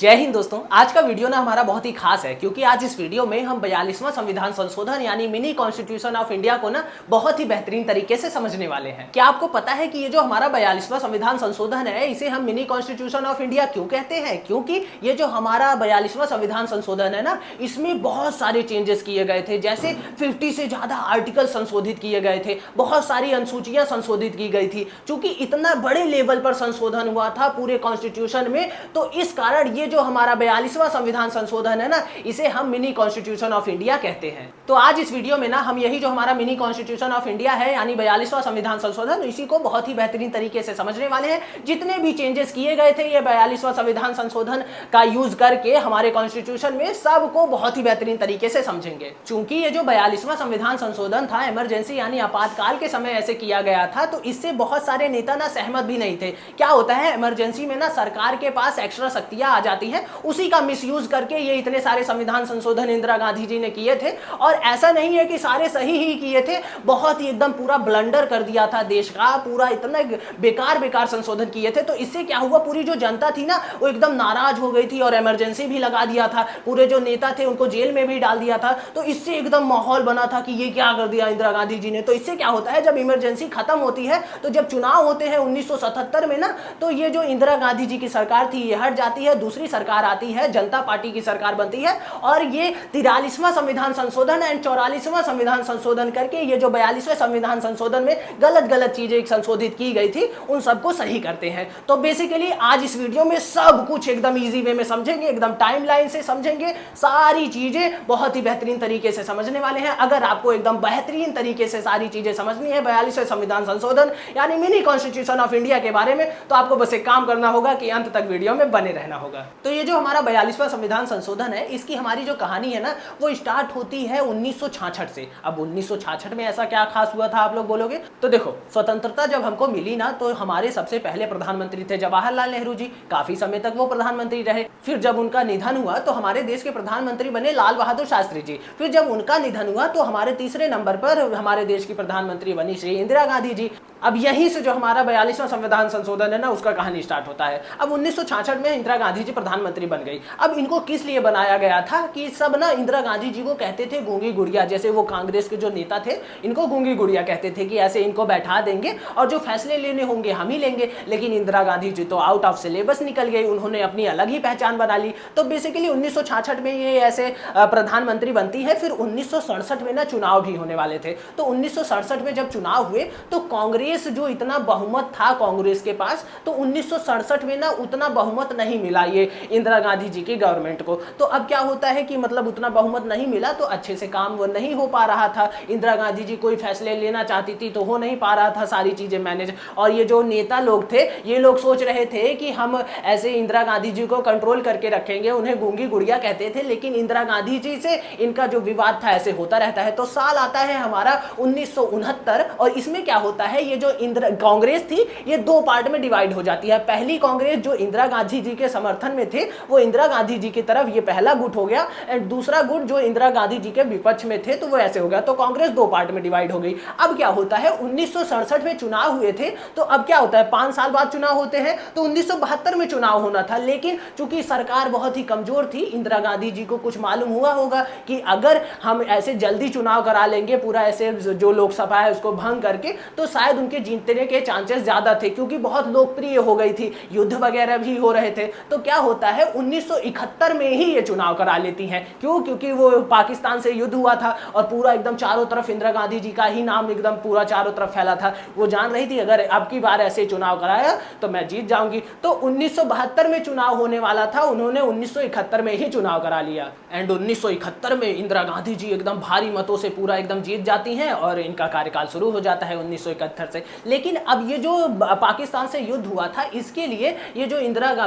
जय हिंद दोस्तों। आज का वीडियो ना हमारा बहुत ही खास है क्योंकि आज इस वीडियो में हम 42वां संविधान संशोधन यानी मिनी कॉन्स्टिट्यूशन ऑफ इंडिया को ना बहुत ही बेहतरीन तरीके से समझने वाले हैं। क्या आपको पता है कि ये जो हमारा 42वां संविधान संशोधन है इसे हम मिनी कॉन्स्टिट्यूशन ऑफ इंडिया क्यों कहते हैं? क्योंकि ये जो हमारा 42वां संविधान संशोधन है ना, इसमें बहुत सारे चेंजेस किए गए थे। जैसे 50 से ज्यादा आर्टिकल संशोधित किए गए थे, बहुत सारी अनुसूचियां संशोधित की गई थी। चूंकि इतना बड़े लेवल पर संशोधन हुआ था पूरे कॉन्स्टिट्यूशन में, तो इस कारण ये जो हमारा 42वां संविधान संशोधन है ना, इसे हम मिनी कॉन्स्टिट्यूशन ऑफ इंडिया कहते हैं। तो आज इस वीडियो में ना हम यही जो हमारा मिनी कॉन्स्टिट्यूशन ऑफ इंडिया है यानी 42वां संविधान संशोधन, इसी को बहुत ही बेहतरीन तरीके से समझने वाले हैं। जितने भी चेंजेस किए गए थे ये 42वां संविधान संशोधन का यूज करके हमारे कॉन्स्टिट्यूशन में, सबको बहुत ही बेहतरीन तरीके से समझेंगे। चूंकि ये जो 42वां संविधान संशोधन था इमरजेंसी यानी आपातकाल के समय ऐसे किया गया था, तो इससे बहुत सारे नेता ना सहमत भी नहीं थे। क्या होता है, इमरजेंसी में ना सरकार के पास एक्स्ट्रा शक्तियां आ जाती हैं, उसी का मिसयूज करके ये इतने सारे संविधान संशोधन इंदिरा गांधी जी ने किए थे। और ऐसा नहीं है कि सारे सही ही किए थे, बहुत ही एकदम पूरा ब्लंडर कर दिया था देश का, पूरा इतना बेकार संशोधन किए थे। तो इससे क्या हुआ, पूरी जो जनता थी ना वो एकदम नाराज हो गई थी और इमरजेंसी भी लगा दिया था। पूरे जो नेता थे उनको जेल में भी डाल दिया था। तो इससे एकदम माहौल बना था कि ये क्या कर दिया इंदिरा गांधी जी ने। तो इससे क्या होता है, जब इमरजेंसी खत्म होती है तो जब चुनाव होते हैं 1977 में ना, तो ये जो इंदिरा गांधी जी की सरकार थी ये हट जाती है, दूसरी सरकार आती है, जनता पार्टी की सरकार बनती है। और ये 43वां संविधान संशोधन एंड 44वां संविधान संशोधन करके ये जो 42वें संविधान संशोधन में गलत चीजें संशोधित की गई थी उन सबको सही करते हैं। तो बेसिकली आज इस वीडियो में सब कुछ एकदम इजी वे में समझेंगे, एकदम टाइमलाइन से समझेंगे, सारी चीजें बहुत ही बेहतरीन तरीके से समझने वाले हैं। अगर आपको एकदम बेहतरीन तरीके से सारी चीजें समझनी है 42वें संविधान संशोधन यानी मिनी कॉन्स्टिट्यूशन ऑफ इंडिया के बारे में, तो आपको बस एक काम करना होगा कि अंत तक वीडियो में बने रहना होगा। तो ये जो हमारा 42वां संविधान संशोधन है, इसकी हमारी जो कहानी है ना वो स्टार्ट होती है 1966 से। अब 1966 में ऐसा क्या खास हुआ था आप लोग बोलोगे? तो देखो, स्वतंत्रता जब हमको मिली ना, तो हमारे सबसे पहले प्रधानमंत्री थे जवाहरलाल नेहरू जी। काफी समय तक वो प्रधानमंत्री रहे। फिर जब उनका निधन हुआ तो हमारे देश के प्रधानमंत्री बने लाल बहादुर शास्त्री जी। फिर जब उनका निधन हुआ तो हमारे तीसरे नंबर पर हमारे देश की प्रधानमंत्री बनी श्री इंदिरा गांधी जी। अब यहीं से जो हमारा 42वां संविधान संशोधन है ना, उसका कहानी स्टार्ट होता है। अब 1966 में इंदिरा गांधी जी प्रधानमंत्री बन गई। अब इनको किस लिए बनाया गया था कि सब ना इंदिरा गांधी जी को कहते थे गूंगी गुड़िया। जैसे वो कांग्रेस के जो नेता थे इनको गूंगी गुड़िया कहते थे कि ऐसे इनको बैठा देंगे और जो फैसले लेने होंगे हम ही लेंगे। लेकिन इंदिरा गांधी जी तो आउट ऑफ सिलेबस निकल गई, उन्होंने अपनी अलग ही पहचान बना ली। तो बेसिकली 1966 में ये ऐसे प्रधानमंत्री बनती है। फिर 1967 में ना चुनाव भी होने वाले थे। तो 1967 में जब चुनाव हुए तो कांग्रेस जो इतना बहुमत था कांग्रेस के पास, तो 1967 में ना उतना बहुमत नहीं मिला ये इंदिरा गांधी जी की गवर्नमेंट को। तो अब क्या होता है कि मतलब उतना बहुमत नहीं मिला तो अच्छे से काम वो नहीं हो पा रहा था। इंदिरा गांधी जी कोई फैसले लेना चाहती थी तो हो नहीं पा रहा था सारी चीजें मैनेज। और ये जो नेता लोग थे ये लोग सोच रहे थे कि हम ऐसे इंदिरा गांधी जी को कंट्रोल करके रखेंगे, उन्हें गूंगी गुड़िया कहते थे। लेकिन इंदिरा गांधी जी से इनका जो विवाद था ऐसे होता रहता है। तो साल आता है हमारा 1969 और इसमें क्या होता है, ये जो कांग्रेस थी ये दो पार्ट में डिवाइड हो जाती है। पहली कांग्रेस जो इंदिरा गांधी जी के समर्थन में थे वो इंदिरा गांधी जी की तरफ, ये पहला गुट हो गया। एंड दूसरा गुट जो इंदिरा गांधी जी के विपक्ष में थे तो वो ऐसे हो गया। तो कांग्रेस दो पार्ट में डिवाइड हो गई। अब क्या होता है, 1967 में चुनाव हुए थे। तो अब क्या होता है, 5 साल बाद चुनाव होते हैं। तो 1972 में चुनाव होना था, लेकिन चूंकि सरकार बहुत ही कमजोर थी, इंदिरा गांधी जी को कुछ मालूम हुआ होगा कि अगर हम ऐसे जल्दी चुनाव करा लेंगे पूरा ऐसे जो लोकसभा है उसको भंग करके, तो शायद उनके जीतने के चांसेस ज्यादा थे, क्योंकि बहुत लोकप्रिय हो गई थी, युद्ध वगैरह भी हो रहे थे। तो क्या होता है 1971 में ही ये चुनाव करा लेती हैं। क्यों? क्योंकि वो पाकिस्तान से युद्ध हुआ था और पूरा एकदम चारों तरफ इंदिरा गांधी जी का ही नाम एकदम पूरा चारों तरफ फैला था। वो जान रही थी अगर अब की बार ऐसे चुनाव कराया तो मैं जीत जाऊंगी। तो 1972 में चुनाव होने वाला था, उन्होंने 1971 में ही चुनाव करा लिया। एंड 1971 में इंदिरा गांधी जी एकदम भारी मतों से पूरा एकदम जीत जाती हैं और इनका कार्यकाल शुरू हो जाता है 1971 से। लेकिन अब ये जो पाकिस्तान से युद्ध हुआ था इसके लिए ये जो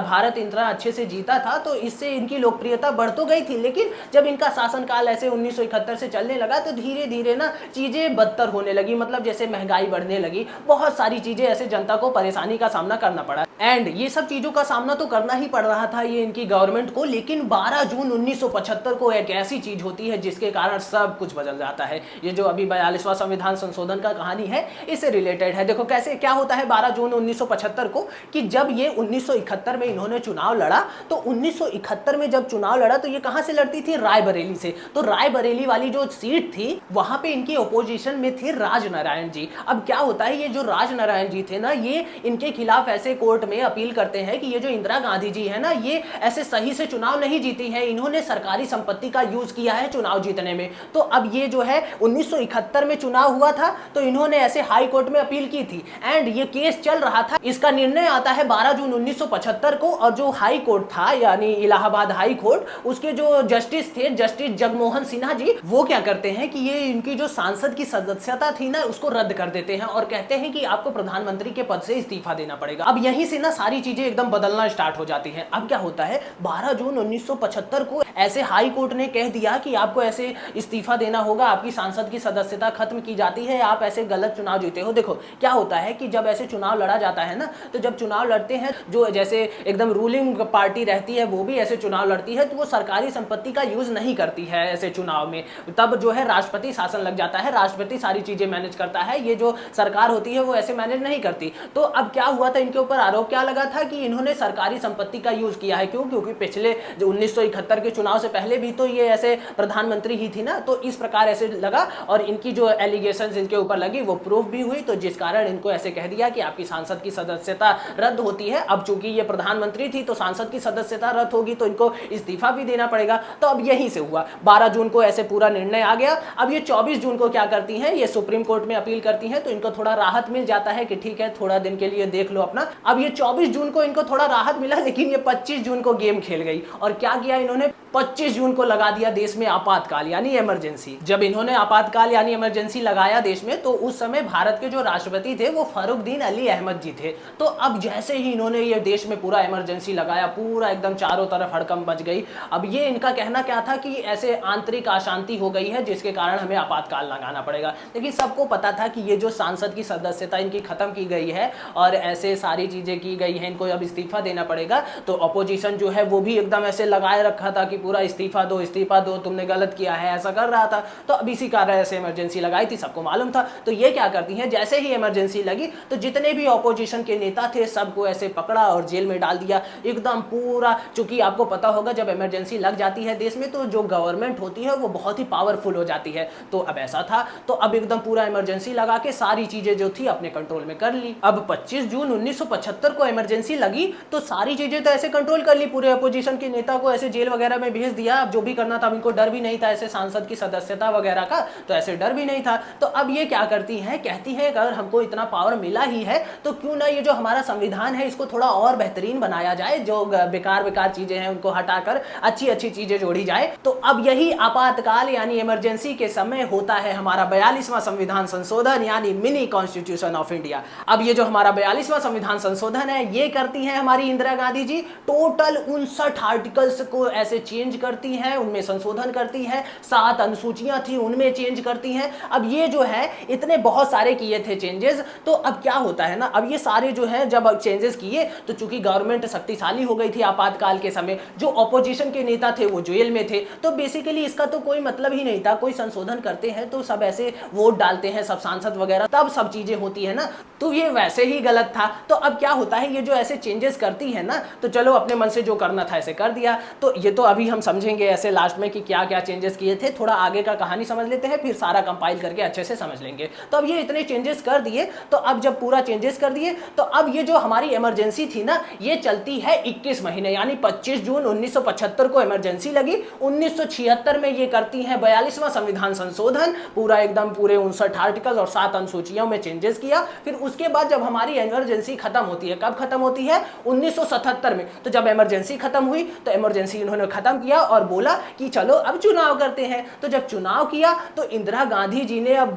भारत इंदिरा अच्छे से जीता था, तो इससे इनकी लोकप्रियता बढ़ तो गई थी। लेकिन जब इनका शासनकाल ऐसे 1971 से चलने लगा तो धीरे धीरे ना चीजें बदतर होने लगी। मतलब जैसे महंगाई बढ़ने लगी, बहुत सारी चीजें ऐसे जनता को परेशानी का सामना करना पड़ा। एंड ये सब चीजों का सामना तो करना ही पड़ रहा था ये इनकी गवर्नमेंट को। लेकिन 12 जून 1975 को एक ऐसी चीज होती है जिसके कारण सब कुछ बदल जाता है। ये जो अभी 42वां संविधान संशोधन का कहानी है इससे रिलेटेड रिलेटेड है। देखो कैसे क्या होता है 12 जून 1975 को कि जब ये 1971 में इन्होंने चुनाव लड़ा, तो 1971 में जब चुनाव लड़ा तो ये कहां से लड़ती थी? रायबरेली से। तो रायबरेली वाली जो सीट थी वहां पे इनकी ओपोजिशन में थे राजनारायण जी। अब क्या होता है, ये जो राजनारायण जी थे ना, ये इनके खिलाफ ऐसे कोर्ट में अपील करते हैं कि ये जो इंदिरा गांधी जी है ना, ये ऐसे सही से चुनाव नहीं जीती है, इन्होंने सरकारी संपत्ति का यूज किया है चुनाव जीतने में। तो अब ये जो है 1971 में चुनाव हुआ था तो इन्होंने ऐसे हाई कोर्ट में अपील की थी एंड ये केस चल रहा था। इसका निर्णय आता है 12 जून 1975 को और जो हाई कोर्ट था यानी इलाहाबाद हाई कोर्ट, उसके जो जस्टिस थे जस्टिस जगमोहन सिन्हा जी, वो क्या करते हैं कि ये इनकी जो सांसद की सदस्यता थी ना उसको रद्द कर देते हैं और कहते हैं कि आपको प्रधानमंत्री के पद से इस्तीफा देना पड़ेगा। अब यहीं से ना सारी चीजें एकदम बदलना स्टार्ट हो जाती हैं। अब क्या होता है 12 जून 1975 को ऐसे हाई कोर्ट ने कह दिया कि आपको ऐसे इस्तीफा देना होगा, आपकी सांसद की सदस्यता खत्म की जाती है, आप ऐसे गलत चुनाव जीते हो। देखो क्या होता है कि जब ऐसे चुनाव लड़ा जाता है ना, तो जब चुनाव लड़ते हैं जो जैसे एकदम रूलिंग पार्टी रहती है वो भी ऐसे चुनाव लड़ती है, तो वो सरकारी संपत्ति का यूज नहीं करती है ऐसे चुनाव में। तब जो है राष्ट्रपति शासन लग जाता है, राष्ट्रपति सारी चीजें मैनेज करता है, ये जो सरकार होती है वो ऐसे मैनेज नहीं करती। तो अब क्या हुआ था, इनके ऊपर आरोप क्या लगा था कि इन्होंने सरकारी संपत्ति का यूज किया है। क्यों? क्योंकि पिछले 1971 के चुनाव से पहले भी तो ये ऐसे प्रधानमंत्री ही थी ना, तो इस प्रकार ऐसे लगा और इनकी जो एलिगेशंस इनके ऊपर लगी वो प्रूफ भी हुई, तो जिस कारण इनको ऐसे कह दिया कि आपकी सांसद की सदस्यता रद्द होती है। अब चूंकि ये प्रधानमंत्री थी तो सांसद की सदस्यता रद्द होगी तो इनको इस्तीफा भी देना पड़ेगा। तो अब यहीं से हुआ 12 जून को ऐसे पूरा निर्णय आ गया। अब ये 24 जून को क्या करती हैं, ये सुप्रीम कोर्ट में अपील करती हैं, तो इनको थोड़ा राहत मिल जाता है कि ठीक है थोड़ा दिन के लिए देख लो अपना। अब ये 24 जून को इनको थोड़ा राहत मिला, लेकिन ये 25 जून को गेम खेल गई और क्या किया इन्होंने, 25 जून को लगा दिया देश में आपातकाल यानी इमरजेंसी। जब इन्होंने आपातकाल यानी इमरजेंसी लगाया देश में, तो उस समय भारत के जो राष्ट्रपति थे वो फरुखदीन अली अहमद जी थे। तो अब जैसे ही इन्होंने ये देश में पूरा इमरजेंसी लगाया, पूरा एकदम चारों तरफ हड़कंप मच गई। अब ये इनका कहना क्या था कि ऐसे आंतरिक अशांति हो गई है जिसके कारण हमें आपातकाल लगाना पड़ेगा। लेकिन सबको पता था कि ये जो सांसद की सदस्यता इनकी खत्म की गई है और ऐसे सारी चीजें की गई हैं, इनको अब इस्तीफा देना पड़ेगा। तो अपोजिशन जो है वो भी एकदम ऐसे लगाए रखा था कि पूरा इस्तीफा दो, तुमने गलत किया है, ऐसा कर रहा था। तो अब इसी कारण ऐसे इमरजेंसी लगाई थी, सबको मालूम था। तो ये क्या करती हैं, जैसे ही इमरजेंसी लगी तो जितने भी ऑपोजिशन के नेता थे सबको ऐसे पकड़ा और जेल में डाल दिया एकदम पूरा। चूंकि आपको पता होगा जब इमरजेंसी लग जाती है देश में तो जो गवर्नमेंट होती है वो बहुत ही पावरफुल हो जाती है। तो अब ऐसा था, तो अब एकदम पूरा इमरजेंसी लगा के सारी चीजें जो थी अपने कंट्रोल में कर ली। अब 25 जून 1975 को इमरजेंसी लगी तो सारी चीजें तो ऐसे कंट्रोल कर ली, पूरे अपोजिशन के नेता को ऐसे जेल वगैरह में भेज दिया। अब जो भी करना था, इनको डर भी नहीं था ऐसे सांसद की सदस्यता वगैरह का, तो ऐसे डर भी नहीं था। तो अब ये क्या करती हैं, कहती है अगर हमको इतना पावर मिला ही है तो क्यों ना ये जो हमारा संविधान है इसको थोड़ा और बेहतरीन बनाया जाए, जो बेकार बेकार चीजें हैं उनको हटाकर अच्छी अच्छी चीजें जोड़ी जाए। तो अब यही आपातकाल यानी इमरजेंसी के समय होता है हमारा 42वां संविधान संशोधन यानी मिनी कॉन्स्टिट्यूशन ऑफ इंडिया। अब ये जो हमारा 42वां संविधान संशोधन है ये करती है हमारी इंदिरा गांधी जी। टोटल 59 आर्टिकल्स को ऐसे चेंज करती हैं, उनमें संशोधन करती है। 7 अनुसूचियां थी उनमें चेंज करती हैं। अब ये जो है इतने बहुत सारे किए थे चेंजेस। तो अब क्या होता है ना, अब ये सारे जो है जब चेंजेस किए तो चूंकि गवर्नमेंट शक्तिशाली हो गई थी आपातकाल के समय, जो ऑपोजिशन के नेता थे वो जेल में थे, तो बेसिकली इसका तो कोई मतलब ही नहीं था। कोई संशोधन करते हैं तो सब ऐसे वोट डालते हैं सब सांसद वगैरह, तब सब चीजें होती है ना, तो ये वैसे ही गलत था। तो अब क्या होता है, ये जो ऐसे चेंजेस करती है ना, तो चलो अपने मन से जो करना था ऐसे कर दिया। तो ये तो अभी हम समझेंगे ऐसे लास्ट में कि क्या क्या चेंजेस किए थे। थोड़ा आगे का कहानी समझ लेते हैं, फिर सारा कंपाइल करके अच्छे से समझ लेंगे। तो अब ये इतने चेंजेस कर दिए, तो अब जब पूरा चेंजेस कर दिए तो अब ये जो हमारी इमरजेंसी थी ना ये चलती है 21 महीने, यानी 25 जून 1975 को इमरजेंसी लगी। 1976 में ये करती है 42वां संविधान संशोधन, पूरा एकदम पूरे 59 आर्टिकल और 7 अनुसूचियों में चेंजेस किया। फिर उसके बाद जब हमारी इमरजेंसी खत्म होती है, कब खत्म होती है 1977 में, तो जब इमरजेंसी खत्म हुई तो इमरजेंसी इन्होंने खत्म किया और बोला कि चलो अब चुनाव करते हैं। तो जब चुनाव किया तो इंदिरा गांधी जी ने अब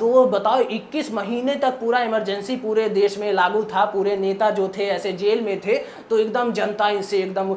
21 महीने तक पूरा इमरजेंसी पूरे देश में लागू था। पूरे नेता जो थे ऐसे जेल में थे, तो एकदम जनता इनसे एकदम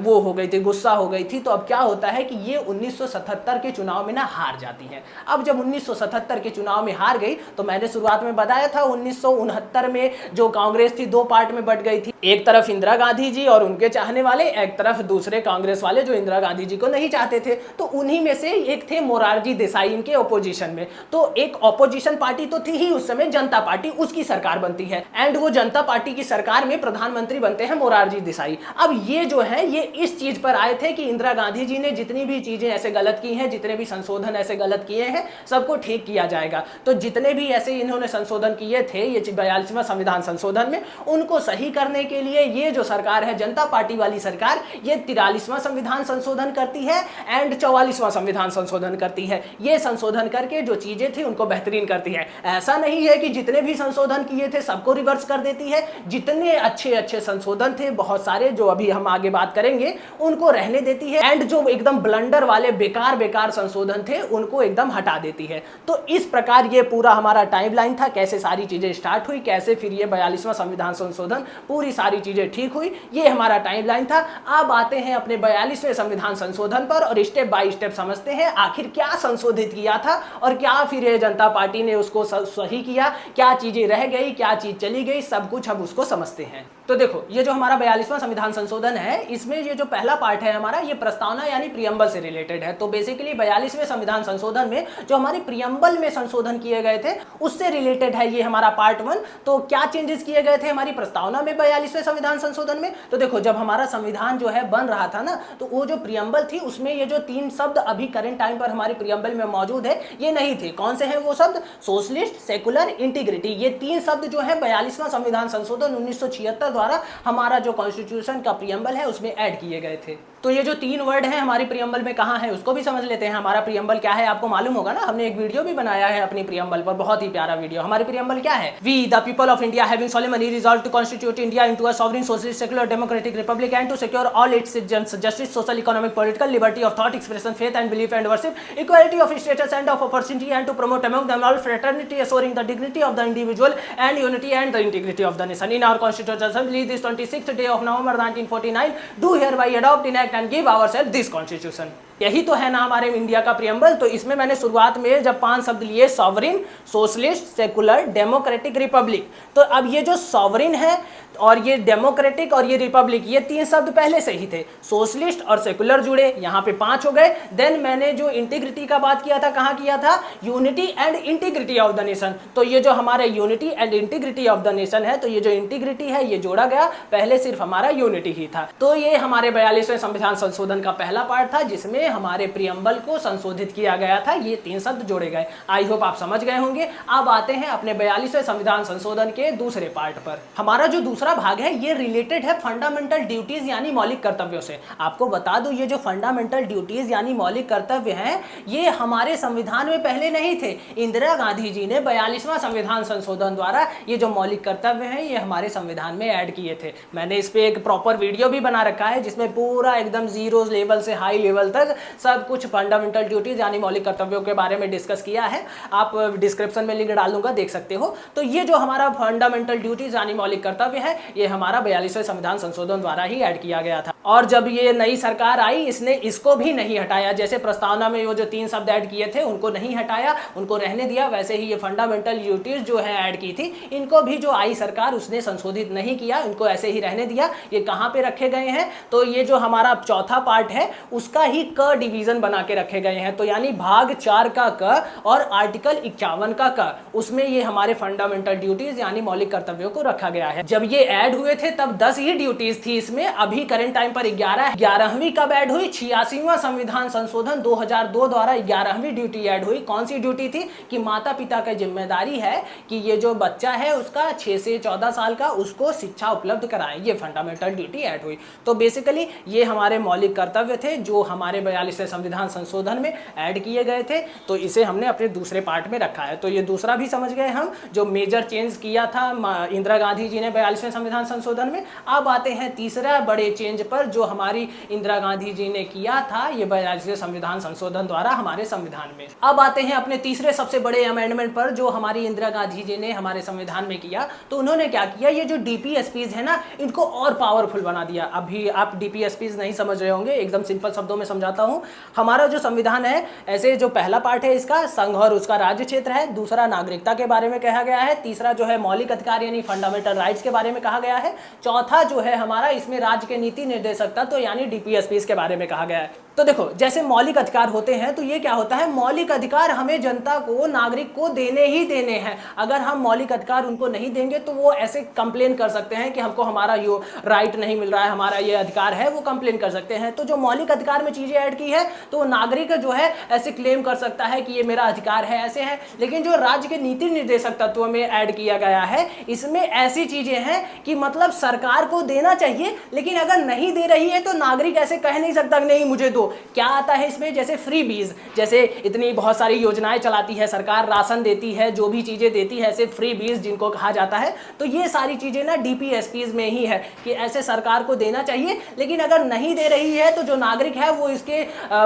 वो हो गई थी, गुस्सा हो गई थी। तो अब क्या होता है कि ये 1977 के चुनाव में ना हार जाती हैं। अब जब 1977 के चुनाव में हार गई तो मैंने शुरुआत में बताया था 1969 में जो कांग्रेस थी 2 पार्ट में बट गई थी, एक तरफ इंदिरा गांधी जी और उनके चाहने वाले, एक तरफ दूसरे कांग्रेस वाले जो इंदिरा गांधी जी को नहीं चाहते थे। तो उन्हीं में से एक थे मोरारजी देसाई इनके ऑपोजिशन में। तो एक ऑपोजिशन पार्टी तो थी ही उस समय, जनता पार्टी, उसकी सरकार बनती है एंड वो जनता पार्टी की सरकार में प्रधानमंत्री बनते हैं मोरारजी देसाई। अब ये जो है ये इस चीज पर आए थे कि इंदिरा गांधी जी ने जितनी भी चीजें ऐसे गलत की हैं, जितने भी संशोधन ऐसे गलत किए हैं, सबको ठीक किया जाएगा। तो जितने भी ऐसे इन्होंने संशोधन किए थे ये 42वां संविधान संशोधन में, उनको सही करने के लिए ये जो सरकार है जनता पार्टी वाली सरकार, ये 43वां संविधान संशोधन करती है एंड 44वां संविधान संशोधन करती है। ये संशोधन करके जो चीजें थी उनको बेहतरीन करती है। ऐसा नहीं है कि जितने भी संशोधन किए थे सबको रिवर्स कर देती है। जितने अच्छे अच्छे संशोधन थे, बहुत सारे जो अभी हम आगे बात करेंगे, उनको रहने देती है एंड जो एकदम ब्लंडर वाले बेकार बेकार संशोधन थे उनको एकदम हटा देती है। तो इस प्रकार ये पूरा हमारा टाइमलाइन था, कैसे सारी चीजें स्टार्ट हुई, कैसे फिर ये 42वां संविधान संशोधन पूरी सारी चीजें ठीक हुई, ये हमारा टाइमलाइन था। अब आते हैं अपने 42वें संविधान संशोधन पर और स्टेप बाय स्टेप समझते हैं आखिर क्या संशोधित किया था और क्या फिर ये जनता पार्टी ने उसको सही किया, क्या चीजें रह गई, क्या चीज चली गई, सब कुछ अब उसको समझते हैं। तो देखो ये जो हमारा 42वां संविधान संशोधन है, इसमें ये जो पहला पार्ट है हमारा, ये प्रस्तावना यानी प्रियम्बल से रिलेटेड है। तो बेसिकली 42वें संविधान संशोधन में जो हमारी प्रियम्बल में संशोधन किए गए थे उससे रिलेटेड है ये हमारा पार्ट 1। तो क्या चेंजेस किए गए थे हमारी प्रस्तावना में 42वें संविधान संशोधन में? तो देखो जब हमारा संविधान जो है बन रहा था ना, तो वो जो प्रियम्बल थी उसमें ये जो 3 शब्द अभी करंट टाइम पर हमारी प्रियम्बल में मौजूद है ये नहीं थे। कौन से हैं वो शब्द? Socialist, secular, integrity. ये 3 शब्द जो है 42वां संविधान संशोधन 1976 द्वारा हमारा जो कॉन्स्टिट्यूशन का प्रियम्बल है उसमें ऐड किए गए थे। तो ये जो 3 वर्ड हैं हमारी प्रियम्बल में कहाँ है उसको भी समझ लेते हैं। हमारा प्रियम्बल क्या है आपको मालूम होगा ना, हमने एक वीडियो भी बनाया है अपनी प्रियम्बल पर, बहुत ही प्यारा वीडियो। हमारी प्रियम्बल क्या है? We the people of India having solemnly resolved to constitute India into a sovereign, socialist, secular, democratic republic and to secure all its citizens justice, social, economic, political, liberty of thought, expression, faith and belief and worship, equality of status and of opportunity, and to promote among them all fraternity, assuring the dignity of the individual and unity and the integrity of the nation. In our Constitutional Assembly this 26th day of November 1949 do hereby adopt, enact and give ourselves this constitution. यही तो है ना हमारे India का preamble. तो इसमें मैंने शुरुआत में जब 5 शब्द लिए, sovereign, socialist, secular, democratic, Republic, तो अब ये जो सॉवरिन है और ये डेमोक्रेटिक और ये रिपब्लिक, ये 3 शब्द पहले से ही थे। सोशलिस्ट और सेकुलर जुड़े, यहाँ पे 5 हो गए। देन मैंने जो इंटीग्रिटी का बात किया था, कहाँ किया था? Unity and integrity of the nation. तो ये जो हमारे unity and integrity of the nation है, तो ये जो इंटीग्रिटी है ये जोड़ा गया, पहले सिर्फ हमारा यूनिटी ही था। तो ये हमारे 42वें संविधान संशोधन का पहला पार्ट था जिसमें हमारे प्रियम्बल को संशोधित किया गया था, ये 3 शब्द जोड़े गए। आई होप आप समझ गए होंगे। अब आते हैं अपने 42वें संविधान संशोधन के दूसरे पार्ट पर। हमारा जो दूसरा भाग है ये रिलेटेड है फंडामेंटल ड्यूटीज यानी मौलिक कर्तव्यों से। आपको बता दूं ये जो फंडामेंटल ड्यूटीज यानी मौलिक कर्तव्य हैं ये हमारे संविधान में पहले नहीं थे। इंदिरा गांधी जी ने 42वां संविधान संशोधन द्वारा ये जो मौलिक कर्तव्य हैं ये हमारे संविधान में ऐड किए थे। मैंने इस पे एक प्रॉपर वीडियो भी बना रखा है जिसमें पूरा एकदम जीरो लेवल से हाई लेवल तक सब कुछ फंडामेंटल ड्यूटीज यानी मौलिक कर्तव्यों के बारे में डिस्कस किया है। आप डिस्क्रिप्शन में लिंक डाल दूंगा, देख सकते हो। तो ये जो हमारा फंडामेंटल ड्यूटीज यानी मौलिक कर्तव्य है ये हमारा 42वें संविधान संशोधन द्वारा ही ऐड किया गया था। और जब ये नई सरकार आई इसने इसको भी नहीं हटाया। जैसे प्रस्तावना में वो जो 3 शब्द ऐड किए थे उनको नहीं हटाया, उनको रहने दिया। वैसे ही ये फंडामेंटल ड्यूटीज जो है ऐड की थी इनको भी जो आई सरकार उसने संशोधित नहीं किया, इनको ऐसे ही रहने दिया। ये कहाँ पे रखे गए हैं? तो ये जो हमारा चौथा पार्ट है उसका ही क डिवीजन बना के रखे गए हैं। तो यानी भाग 4 का क और आर्टिकल 51 का क, उसमें ये हमारे फंडामेंटल ड्यूटीज यानी मौलिक कर्तव्यों को रखा गया है। जब ये ऐड हुए थे तब 10 ही ड्यूटीज थी इसमें, अभी करंट टाइम पर 11वीं कब ऐड हुई? 86वां संविधान संशोधन 2002 द्वारा 11वीं ड्यूटी ऐड हुई। कौन सी ड्यूटी थी? कि माता पिता की जिम्मेदारी है कि ये जो बच्चा है उसका 6 से 14 साल का उसको शिक्षा उपलब्ध कराएं। ये फंडामेंटल ड्यूटी ऐड हुई। तो बेसिकली ये हमारे मौलिक कर्तव्य थे जो हमारे 42वें संविधान संशोधन में ऐड किए गए थे। तो इसे हमने अपने दूसरे पार्ट में रखा है। तो ये दूसरा भी समझ गए हम, जो मेजर चेंज किया था इंदिरा गांधी जी ने 42वें संविधान संशोधन में। अब आते हैं तीसरा बड़े चेंज पर जो हमारी इंदिरा गांधी जी ने किया था ये 42वें संविधान संशोधन द्वारा हमारे संविधान में। अब आते हैं अपने तीसरे सबसे बड़े अमेंडमेंट पर जो हमारी इंदिरा गांधी जी ने हमारे संविधान में किया। तो उन्होंने क्या किया? ये जो डीपीएसपीज है ना इनको और पावरफुल बना दिया। अभी आप डीपीएसपीज नहीं समझ रहे होंगे, एकदम सिंपल शब्दों में समझाता हूँ। हमारा जो संविधान है, ऐसे जो पहला पार्ट है इसका संघ और उसका राज्य क्षेत्र है, दूसरा नागरिकता के बारे में कहा गया है, तीसरा जो है मौलिक अधिकार यानी फंडामेंटल राइट्स के बारे में कहा गया है, चौथा जो है हमारा इसमें राज्य के नीति निर्देशक तत्व यानी डीपीएसपी के बारे में कहा गया है। तो देखो, जैसे मौलिक अधिकार होते हैं तो ये क्या होता है, मौलिक अधिकार हमें जनता को, नागरिक को देने ही देने हैं। अगर हम मौलिक अधिकार उनको नहीं देंगे तो वो ऐसे कंप्लेन कर सकते हैं कि हमको हमारा ये राइट नहीं मिल रहा है, हमारा ये अधिकार है, वो कंप्लेन कर सकते हैं। तो जो मौलिक अधिकार में चीजें ऐड की है तो नागरिक जो है ऐसे क्लेम कर सकता है कि ये मेरा अधिकार है, ऐसे है। लेकिन जो राज्य के नीति निर्देशक तत्वों में ऐड किया गया है, इसमें ऐसी चीजें हैं कि मतलब सरकार को देना चाहिए, लेकिन अगर नहीं दे रही है तो नागरिक ऐसे कह नहीं सकता कि नहीं मुझे दो। क्या आता है इसमें, जैसे फ्री बीज, जैसे इतनी बहुत सारी योजनाएं चलाती है सरकार, राशन देती है, जो भी चीजें देती है, ऐसे फ्री बीज जिनको कहा जाता है, तो ये सारी चीजें ना डीपीएसपीज में ही है कि ऐसे सरकार को देना चाहिए, लेकिन अगर नहीं दे रही है तो जो नागरिक है वो इसके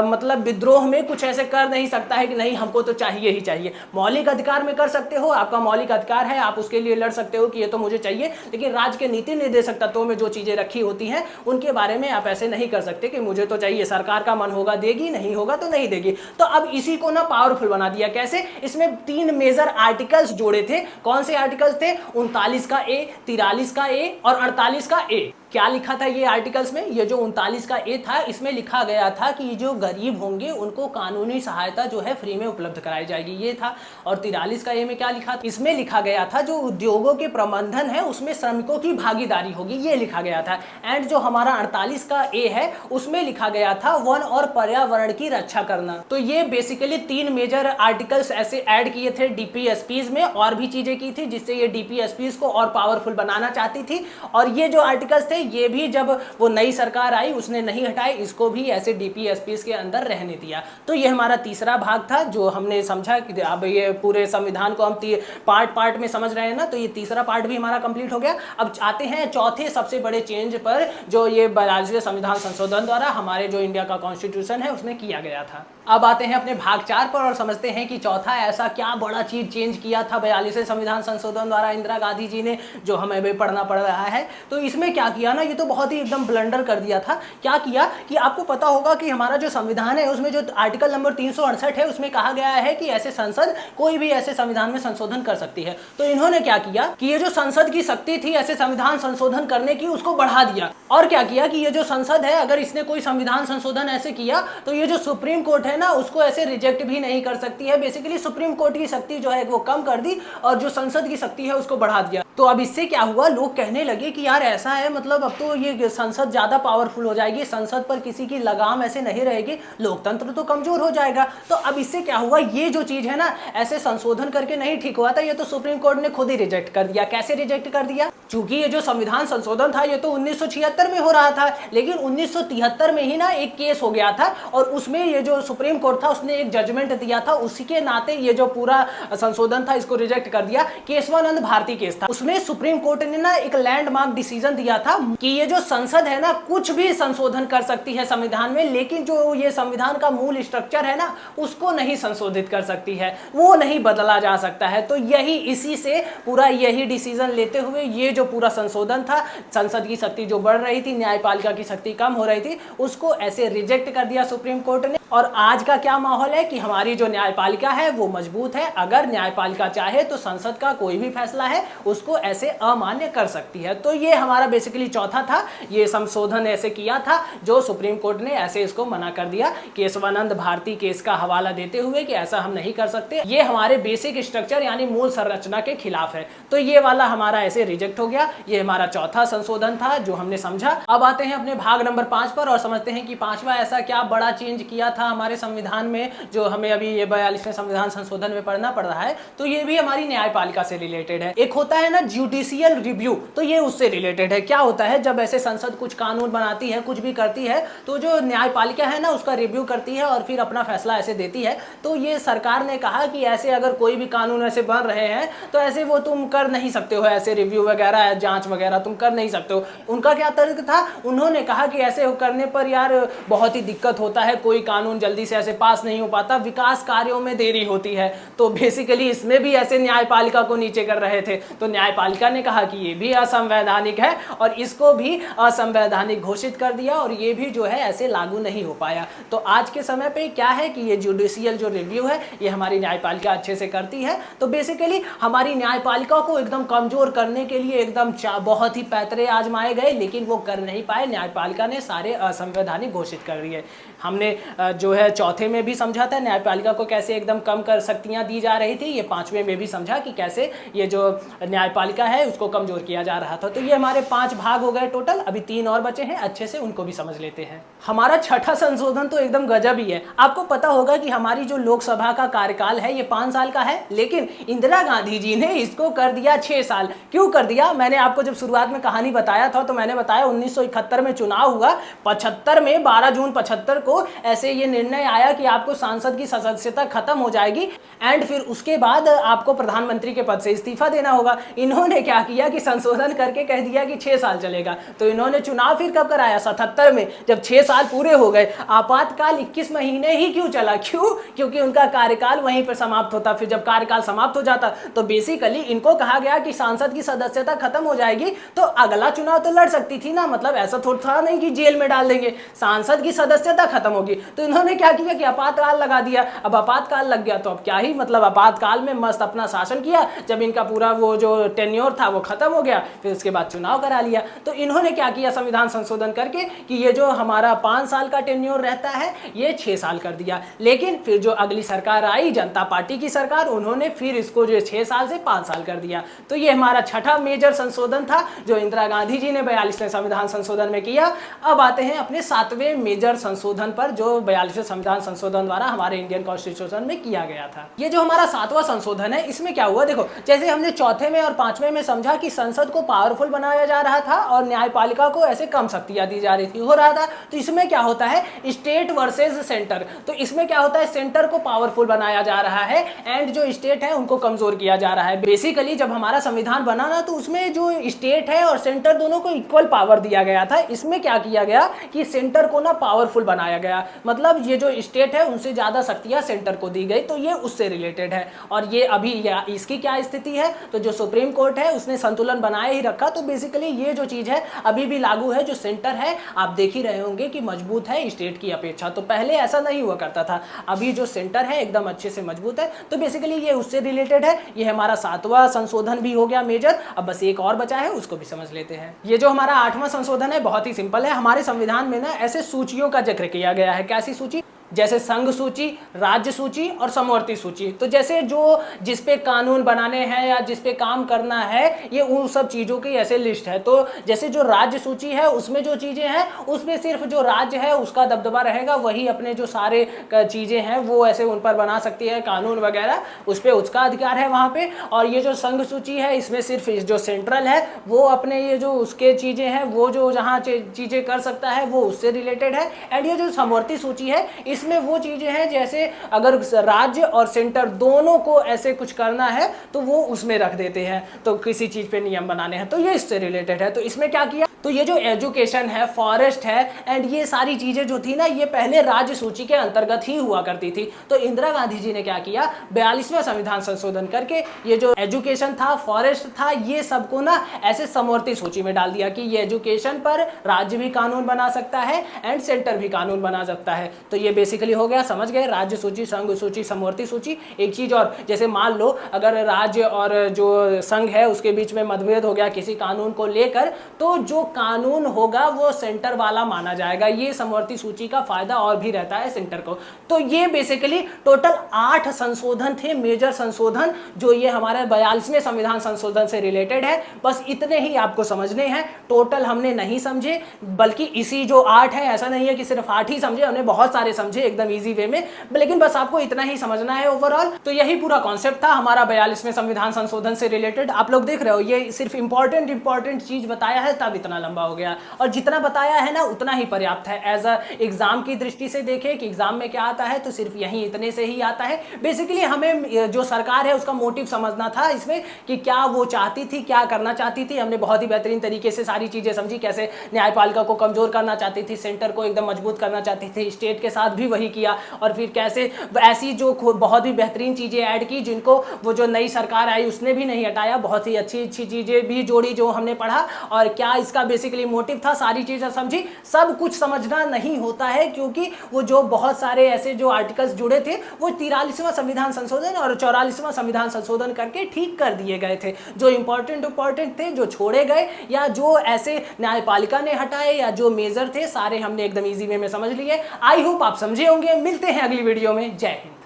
मतलब विद्रोह में कुछ ऐसे कर नहीं सकता है कि नहीं हमको तो चाहिए ही चाहिए। मौलिक अधिकार में कर सकते हो, आपका मौलिक अधिकार है, आप उसके लिए लड़ सकते हो कि ये तो मुझे चाहिए, लेकिन राज्य के नीति निर्देशक तत्वों में जो चीजें रखी होती हैं उनके बारे में आप ऐसे नहीं कर सकते कि मुझे तो चाहिए, सरकार का मन होगा देगी, नहीं होगा तो नहीं देगी। तो अब इसी को ना पावरफुल बना दिया। कैसे, इसमें 3 मेजर आर्टिकल्स जोड़े थे। कौन से आर्टिकल्स थे, 39 का ए, 43 का ए और 48 का ए। क्या लिखा था ये आर्टिकल्स में, ये जो 39 का ए था इसमें लिखा गया था कि जो गरीब होंगे उनको कानूनी सहायता जो है फ्री में उपलब्ध कराई जाएगी, ये था। और 43 का ए में क्या लिखा था, इसमें लिखा गया था जो उद्योगों के प्रबंधन है उसमें श्रमिकों की भागीदारी होगी, ये लिखा गया था। एंड जो हमारा 48 का ए है उसमें लिखा गया था वन और पर्यावरण की रक्षा करना। तो ये बेसिकली 3 मेजर आर्टिकल्स ऐसे ऐड किए थे डीपीएसपीज में, और भी चीजें की थी जिससे ये डीपीएसपीज को और पावरफुल बनाना चाहती थी। और ये जो आर्टिकल्स थे ये भी जब वो नई सरकार आई उसने नहीं हटाए, इसको भी ऐसे डीपीएसपीस के अंदर रहने दिया। तो ये हमारा तीसरा भाग था जो हमने समझा कि अब ये पूरे संविधान को हम पार्ट पार्ट में समझ रहे हैं ना, तो ये तीसरा पार्ट भी हमारा कंप्लीट हो गया। अब आते हैं चौथे सबसे बड़े चेंज पर जो ये 42वें संविधान संशोधन द्वारा हमारे जो इंडिया का कॉन्स्टिट्यूशन है उसमें किया गया था। अब आते हैं अपने भाग 4 पर और समझते हैं कि चौथा ऐसा क्या बड़ा चीज चेंज किया था 42वें संविधान संशोधन द्वारा इंदिरा गांधी जी ने, जो हमें भी पढ़ना पड़ रहा है। तो इसमें क्या किया ना, ये तो बहुत ही एकदम ब्लंडर कर दिया था। क्या किया कि आपको पता होगा कि हमारा जो संविधान है उसमें जो आर्टिकल नंबर 368 है उसमें कहा गया है कि ऐसे संसद कोई भी ऐसे संविधान में संशोधन कर सकती है। तो इन्होंने क्या किया कि ये जो संसद की शक्ति थी ऐसे संविधान संशोधन करने की उसको बढ़ा दिया। और क्या किया कि ये जो संसद है अगर इसने कोई संविधान संशोधन ऐसे किया तो ये जो सुप्रीम कोर्ट है ना उसको ऐसे रिजेक्ट भी नहीं कर सकती है। बेसिकली सुप्रीम कोर्ट की शक्ति जो है वो कम कर दी और जो संसद की शक्ति है उसको बढ़ा दिया। तो अब इससे क्या हुआ, लोग कहने लगे कि यार ऐसा है, मतलब अब तो ये संसद ज्यादा पावरफुल हो जाएगी, संसद पर किसी की लगाम ऐसे नहीं रहेगी, लोकतंत्र तो कमजोर हो जाएगा। तो अब इससे क्या हुआ, ये जो चीज है ना ऐसे संशोधन करके नहीं ठीक हुआ था, ये तो सुप्रीम कोर्ट ने खुद ही रिजेक्ट कर दिया। कैसे रिजेक्ट कर दिया, क्योंकि ये जो संविधान संशोधन था ये तो 1976 में हो रहा था, लेकिन 1973 में ही ना एक केस हो गया था और उसमें ये जो सुप्रीम कोर्ट था उसने एक जजमेंट दिया था, उसी के नाते ये जो पूरा संशोधन था इसको रिजेक्ट कर दिया। केशवानंद भारती केस था, उसमें सुप्रीम कोर्ट ने ना एक लैंडमार्क डिसीजन दिया था कि ये जो संसद है ना कुछ भी संशोधन कर सकती है संविधान में, लेकिन जो ये संविधान का मूल स्ट्रक्चर है ना उसको नहीं संशोधित कर सकती है, वो नहीं बदला जा सकता है। तो यही इसी से पूरा यही डिसीजन लेते हुए ये जो पूरा संशोधन था, संसद की शक्ति जो बढ़ रही थी, न्यायपालिका की शक्ति कम हो रही थी, उसको ऐसे रिजेक्ट कर दिया सुप्रीम कोर्ट ने। और आज का क्या माहौल है कि हमारी जो न्यायपालिका है वो मजबूत है, अगर न्यायपालिका चाहे तो संसद का कोई भी फैसला है उसको ऐसे अमान्य कर सकती है। तो ये हमारा बेसिकली चौथा था, ये संशोधन ऐसे किया था जो सुप्रीम कोर्ट ने ऐसे इसको मना कर दिया केशवानंद भारती केस का हवाला देते हुए कि ऐसा हम नहीं कर सकते, ये हमारे बेसिक स्ट्रक्चर यानी मूल संरचना के खिलाफ है। तो ये वाला हमारा ऐसे रिजेक्ट हो गया, ये हमारा चौथा संशोधन था जो हमने समझा। अब आते हैं अपने भाग नंबर 5 पर और समझते हैं कि पांचवा ऐसा क्या बड़ा चेंज किया था हमारे संविधान में जो हमें अभी ये 42वें संविधान संशोधन में पढ़ना पड़ रहा है। तो ये भी हमारी न्यायपालिका से रिलेटेड है। एक होता है ना जुडिशियल रिव्यू, तो ये उससे रिलेटेड है। क्या होता है, जब ऐसे संसद कुछ कानून बनाती है, कुछ भी करती है, तो जो न्यायपालिका है ना उसका रिव्यू करती है और फिर अपना फैसला ऐसे देती है। तो ये सरकार ने कहा कि ऐसे अगर कोई भी कानून ऐसे बन रहे हैं तो ऐसे वो तुम कर नहीं सकते हो, ऐसे रिव्यू वगैरह जांच वगैरह तुम कर नहीं सकते हो। उनका क्या तर्क था, उन्होंने कहा कि ऐसे करने पर यार बहुत ही दिक्कत होता है, कोई कानून कानून जल्दी से ऐसे पास नहीं हो पाता, विकास कार्यों में देरी होती है। तो बेसिकली इसमें भी ऐसे न्यायपालिका को नीचे कर रहे थे। तो न्यायपालिका ने कहा कि ये भी असंवैधानिक है और इसको भी असंवैधानिक घोषित कर दिया और ये भी जो है ऐसे लागू नहीं हो पाया। तो आज के समय पे क्या है कि ये जुडिशियल जो रिव्यू है ये हमारी न्यायपालिका अच्छे से करती है। तो बेसिकली हमारी न्यायपालिका को एकदम कमजोर करने के लिए एकदम बहुत ही पैतरे आजमाए गए, लेकिन वो कर नहीं पाए। न्यायपालिका ने सारे असंवैधानिक घोषित कर दिए। हमने जो है चौथे में भी समझा था न्यायपालिका को कैसे एकदम कम कर शक्तियां दी जा रही थी, ये पांचवें में भी समझा कि कैसे ये जो न्यायपालिका है उसको कमजोर किया जा रहा था। तो ये हमारे 5 भाग हो गए टोटल, अभी 3 और बचे हैं, अच्छे से उनको भी समझ लेते हैं। हमारा छठा संशोधन तो एकदम गजब ही है। आपको पता होगा कि हमारी जो लोकसभा का कार्यकाल है ये 5 साल का है, लेकिन इंदिरा गांधी जी ने इसको कर दिया 6 साल। क्यों कर दिया? मैंने आपको जब शुरुआत में कहानी बताया था तो मैंने बताया 1971 में चुनाव हुआ, 75 में 12 जून 75 को ऐसे ये निर्णय आया कि आपको सांसद की सदस्यता खत्म हो जाएगी एंड फिर उसके बाद आपको प्रधानमंत्री के पद से इस्तीफा देना होगा। इन्होंने क्या किया कि संशोधन करके कह दिया कि 6 साल चलेगा। तो इन्होंने चुनाव फिर कब कराया? 77 में, जब 6 साल पूरे हो गए। आपातकाल 21 महीने ही क्यों चला? क्यों? क्योंकि उनका कार्यकाल वहीं पर समाप्त होता। फिर जब कार्यकाल समाप्त हो जाता तो बेसिकली इनको कहा गया कि सांसद की सदस्यता खत्म हो जाएगी तो अगला चुनाव तो लड़ सकती थी ना, मतलब ऐसा थोड़ा था नहीं कि जेल में डाल देंगे, सांसद की सदस्यता खत्म होगी। तो इन्होंने क्या किया कि आपातकाल लगा दिया। अब आपातकाल लग गया तो अब क्या ही मतलब, आपातकाल में मस्त अपना शासन किया। जब इनका पूरा वो जो टेन्योर था वो खत्म हो गया, फिर उसके बाद चुनाव करा लिया। तो इन्होंने क्या किया संविधान संशोधन करके कि ये जो हमारा 5 साल का टेन्योर रहता है ये 6 साल कर दिया। लेकिन फिर जो अगली सरकार आई, जनता पार्टी की सरकार, उन्होंने फिर इसको जो 6 साल से 5 साल कर दिया। तो ये हमारा छठा मेजर संशोधन था जो इंदिरा गांधी जी ने 42वें संविधान संशोधन में किया। अब आते हैं अपने 7वें मेजर संशोधन पर जो 42वें संविधान संशोधन द्वारा हमारे इंडियन कॉन्स्टिट्यूशन में किया गया था। ये जो हमारा 7वां संशोधन है इसमें क्या हुआ? देखो, जैसे हमने चौथे में और 5वें में समझा कि संसद को पावरफुल बनाया जा रहा था और न्यायपालिका को ऐसे कम शक्तियां दी जा रही थी, हो रहा था। तो इसमें क्या होता है? State versus centre. तो इसमें क्या होता है? सेंटर को पावरफुल बनाया जा रहा है एंड जो स्टेट है उनको कमजोर किया जा रहा है। बेसिकली जब हमारा संविधान बना ना तो उसमें जो स्टेट है और सेंटर दोनों को इक्वल पावर दिया गया था। इसमें क्या किया गया कि सेंटर को ना पावरफुल बनाया गया, मतलब ये जो स्टेट है उनसे ज्यादा शक्तियां सेंटर को दी गई। तो ये उससे रिलेटेड है और ये अभी इसकी क्या स्थिति है? तो जो सुप्रीम कोर्ट है उसने संतुलन बनाए ही रखा। तो बेसिकली ये जो चीज है अभी भी लागू है। जो सेंटर है आप देख ही रहे होंगे कि मजबूत है स्टेट की अपेक्षा। तो पहले ऐसा नहीं हुआ करता था, अभी जो सेंटर है एकदम अच्छे से मजबूत है। तो बेसिकली ये उससे रिलेटेड है। ये हमारा 7वां संशोधन भी हो गया मेजर। अब बस एक और बचा है, उसको भी समझ लेते हैं। ये जो हमारा 8वां संशोधन है बहुत ही सिंपल है। हमारे संविधान में ना ऐसे सूचियों का जिक्र किया गया है। कैसी सूची? जैसे संघ सूची, राज्य सूची और समवर्ती सूची। तो जैसे जो जिस पे कानून बनाने हैं या जिस पे काम करना है ये उन सब चीज़ों की ऐसे लिस्ट है। तो जैसे जो राज्य सूची है उसमें जो चीज़ें हैं उसमें सिर्फ जो राज्य है उसका दबदबा रहेगा, वही अपने जो सारे चीज़ें हैं वो ऐसे उन पर बना सकती है कानून वगैरह, उस पर उसका अधिकार है वहाँ पे। और ये जो संघ सूची है इसमें सिर्फ जो सेंट्रल है वो अपने ये जो उसके चीज़ें हैं वो जो जहाँ चीज़ें कर सकता है वो उससे रिलेटेड है। एंड ये जो समवर्ती सूची है इसमें वो चीजें हैं जैसे अगर राज्य और सेंटर दोनों को ऐसे कुछ करना है तो वो उसमें रख देते हैं, तो किसी चीज पे नियम बनाने हैं तो ये इससे रिलेटेड है। तो इसमें क्या किया? तो ये जो एजुकेशन है, फॉरेस्ट है एंड ये सारी चीजें जो थी ना ये पहले राज्य सूची के अंतर्गत ही हुआ करती थी। तो इंदिरा गांधी जी ने क्या किया? 42वें संविधान संशोधन करके ये जो एजुकेशन था, फॉरेस्ट था, ये सबको ना ऐसे समवर्ती सूची में डाल दिया कि ये एजुकेशन पर राज्य भी कानून बना सकता है एंड सेंटर भी कानून बना सकता है। तो ये बेसिकली हो गया, समझ गए? राज्य सूची, संघ सूची, समवर्ती सूची। एक चीज और, जैसे मान लो अगर राज्य और जो संघ है उसके बीच में मतभेद हो गया किसी कानून को लेकर, तो जो कानून होगा वो सेंटर वाला माना जाएगा। ये समवर्ती सूची का फायदा और भी रहता है सेंटर को। तो ये बेसिकली टोटल 8 संशोधन थे, मेजर संशोधन, जो ये हमारे 42वें संविधान संशोधन से रिलेटेड है। बस इतने ही आपको समझने हैं। टोटल हमने नहीं समझे, बल्कि इसी जो 8 है, ऐसा नहीं है कि सिर्फ 8 ही समझे, हमने बहुत सारे समझे एकदम इजी वे में, लेकिन बस आपको इतना ही समझना है ओवरऑल। तो यही पूरा कॉन्सेप्ट था हमारा 42वें संविधान संशोधन से रिलेटेड। आप लोग देख रहे हो ये सिर्फ इंपॉर्टेंट चीज बताया है तब इतना लंबा हो गया, और जितना बताया है ना उतना ही पर्याप्त है। एज अ एग्जाम की दृष्टि से देखें कि एग्जाम में क्या आता है, तो सिर्फ यही इतने से ही आता है। बेसिकली हमें जो सरकार है उसका मोटिव समझना था इसमें कि क्या वो चाहती थी, क्या करना चाहती थी। हमने बहुत ही बेहतरीन तरीके से सारी चीजें समझी, कैसे न्यायपालिका को कमजोर करना चाहती थी, सेंटर को एकदम मजबूत करना चाहती थी, स्टेट के साथ भी वही किया, और फिर कैसे ऐसी जो बहुत ही बेहतरीन चीजें ऐड की जिनको वो जो नई सरकार आई उसने भी नहीं हटाया, बहुत ही अच्छी अच्छी चीजें भी जोड़ी जो हमने पढ़ा, और क्या इसका बेसिकली मोटिव था, सारी चीजें समझी। सब कुछ समझना नहीं होता है, क्योंकि वो जो बहुत सारे ऐसे जो आर्टिकल्स जुड़े थे वो 43वां संविधान संशोधन और 44वां संविधान संशोधन करके ठीक कर दिए गए थे। जो इंपॉर्टेंट थे, जो छोड़े गए या जो ऐसे न्यायपालिका ने हटाए या जो मेजर थे, सारे हमने एकदम इजी वे में समझ लिए। आई होप आप समझे होंगे। मिलते हैं अगली वीडियो में। जय हिंद।